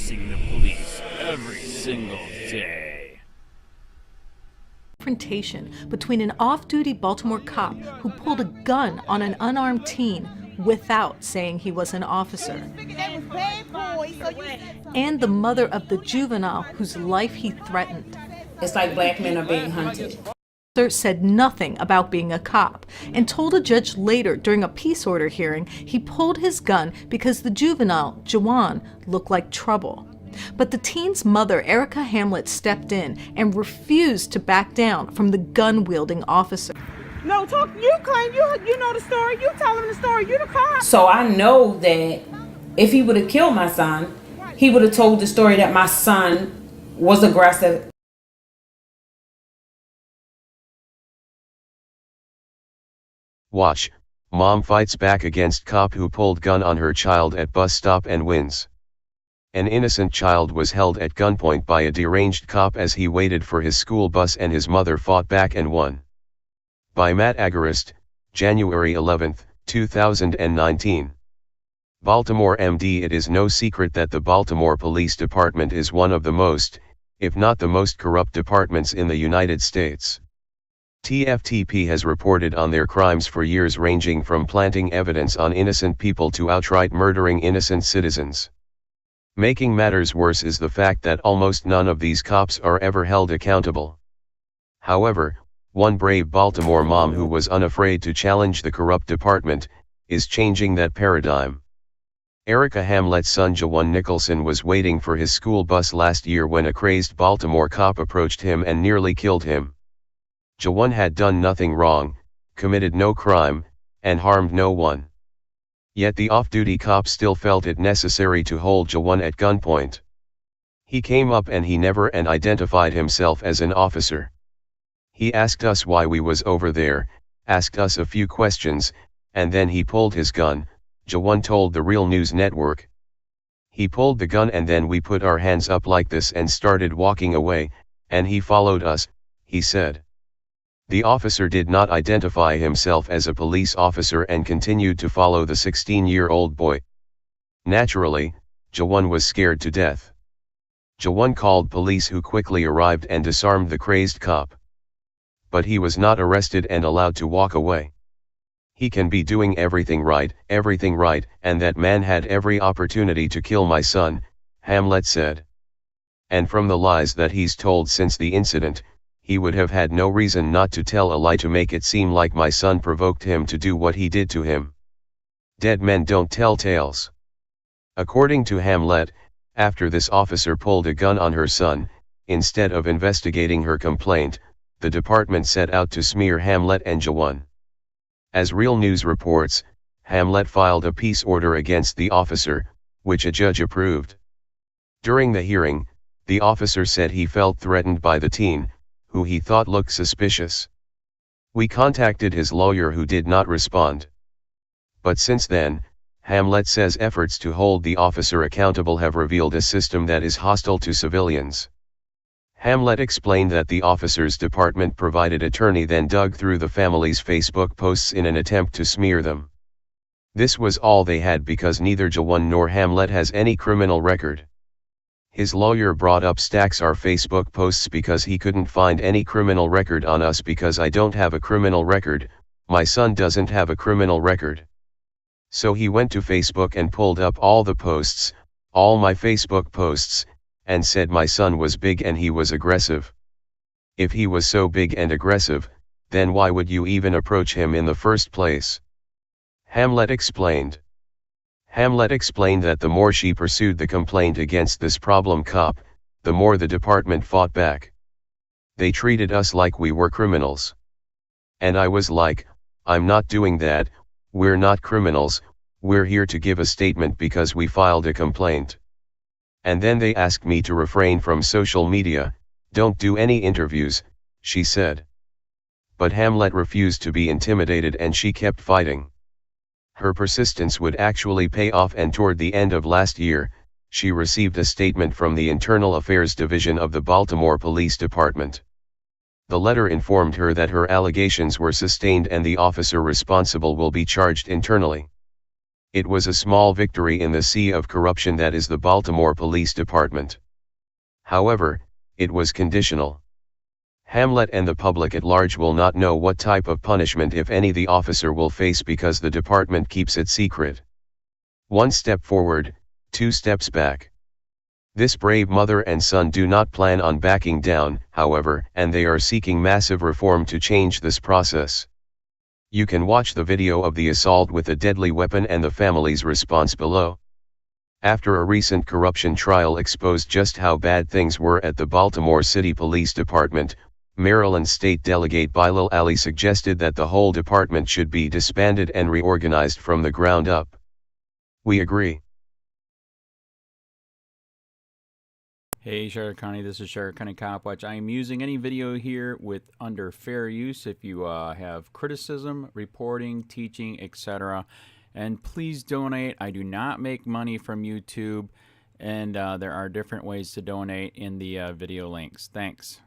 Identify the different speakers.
Speaker 1: facing the police every single day.
Speaker 2: Confrontation between an off-duty Baltimore cop who pulled a gun on an unarmed teen without saying he was an officer, and the mother of the juvenile whose life he threatened.
Speaker 3: It's like black men are being hunted.
Speaker 2: Said nothing about being a cop and told a judge later during a peace order hearing he pulled his gun because the juvenile, Jawan, looked like trouble. But the teen's mother, Erica Hamlet, stepped in and refused to back down from the gun-wielding officer.
Speaker 4: No, talk. You claim you know the story. You tell him the story. You the cop.
Speaker 3: So I know that if he would have killed my son, he would have told the story that my son was aggressive.
Speaker 5: Watch, mom fights back against cop who pulled gun on her child at bus stop and wins. An innocent child was held at gunpoint by a deranged cop as he waited for his school bus and his mother fought back and won. By Matt Agarist, January 11, 2019. Baltimore MD. It is no secret that the Baltimore Police Department is one of the most, if not the most corrupt departments in the United States. TFTP has reported on their crimes for years, ranging from planting evidence on innocent people to outright murdering innocent citizens. Making matters worse is the fact that almost none of these cops are ever held accountable. However, one brave Baltimore mom who was unafraid to challenge the corrupt department is changing that paradigm. Erica Hamlet's son Jawan Nicholson was waiting for his school bus last year when a crazed Baltimore cop approached him and nearly killed him. Jawan had done nothing wrong, committed no crime, and harmed no one. Yet the off-duty cop still felt it necessary to hold Jawan at gunpoint. He came up and he never identified himself as an officer. He asked us why we was over there, asked us a few questions, and then he pulled his gun, Jawan told the Real News Network. He pulled the gun and then we put our hands up like this and started walking away, and he followed us, he said. The officer did not identify himself as a police officer and continued to follow the 16-year-old boy. Naturally, Jawan was scared to death. Jawan called police who quickly arrived and disarmed the crazed cop. But he was not arrested and allowed to walk away. He can be doing everything right, and that man had every opportunity to kill my son, Hamlet said. And from the lies that he's told since the incident, he would have had no reason not to tell a lie to make it seem like my son provoked him to do what he did to him. Dead men don't tell tales. According to Hamlet, after this officer pulled a gun on her son, instead of investigating her complaint, the department set out to smear Hamlet and Jawan. As Real News reports, Hamlet filed a peace order against the officer, which a judge approved. During the hearing, the officer said he felt threatened by the teen, who he thought looked suspicious. We contacted his lawyer who did not respond. But since then, Hamlet says efforts to hold the officer accountable have revealed a system that is hostile to civilians. Hamlet explained that the officer's department provided attorney then dug through the family's Facebook posts in an attempt to smear them. This was all they had because neither Jawan nor Hamlet has any criminal record. His lawyer brought up stacks our Facebook posts because he couldn't find any criminal record on us because I don't have a criminal record, my son doesn't have a criminal record. So he went to Facebook and pulled up all the posts, all my Facebook posts, and said my son was big and he was aggressive. If he was so big and aggressive, then why would you even approach him in the first place? Hamlet explained. Hamlet explained that the more she pursued the complaint against this problem cop, the more the department fought back. They treated us like we were criminals. And I was like, I'm not doing that, we're not criminals, we're here to give a statement because we filed a complaint. And then they asked me to refrain from social media, don't do any interviews, she said. But Hamlet refused to be intimidated and she kept fighting. Her persistence would actually pay off, and toward the end of last year, she received a statement from the Internal Affairs Division of the Baltimore Police Department. The letter informed her that her allegations were sustained and the officer responsible will be charged internally. It was a small victory in the sea of corruption that is the Baltimore Police Department. However, it was conditional. Hamlet and the public at large will not know what type of punishment, if any, the officer will face because the department keeps it secret. 1 step forward, 2 steps back. This brave mother and son do not plan on backing down, however, and they are seeking massive reform to change this process. You can watch the video of the assault with a deadly weapon and the family's response below. After a recent corruption trial exposed just how bad things were at the Baltimore City Police Department, Maryland State Delegate Bilal Ali suggested that the whole department should be disbanded and reorganized from the ground up. We agree.
Speaker 1: Hey Charlotte County, this is Charlotte County COPWATCH. I am using any video here with under fair use. If you have criticism, reporting, teaching, etc. And please donate. I do not make money from YouTube, and there are different ways to donate in the video links. Thanks.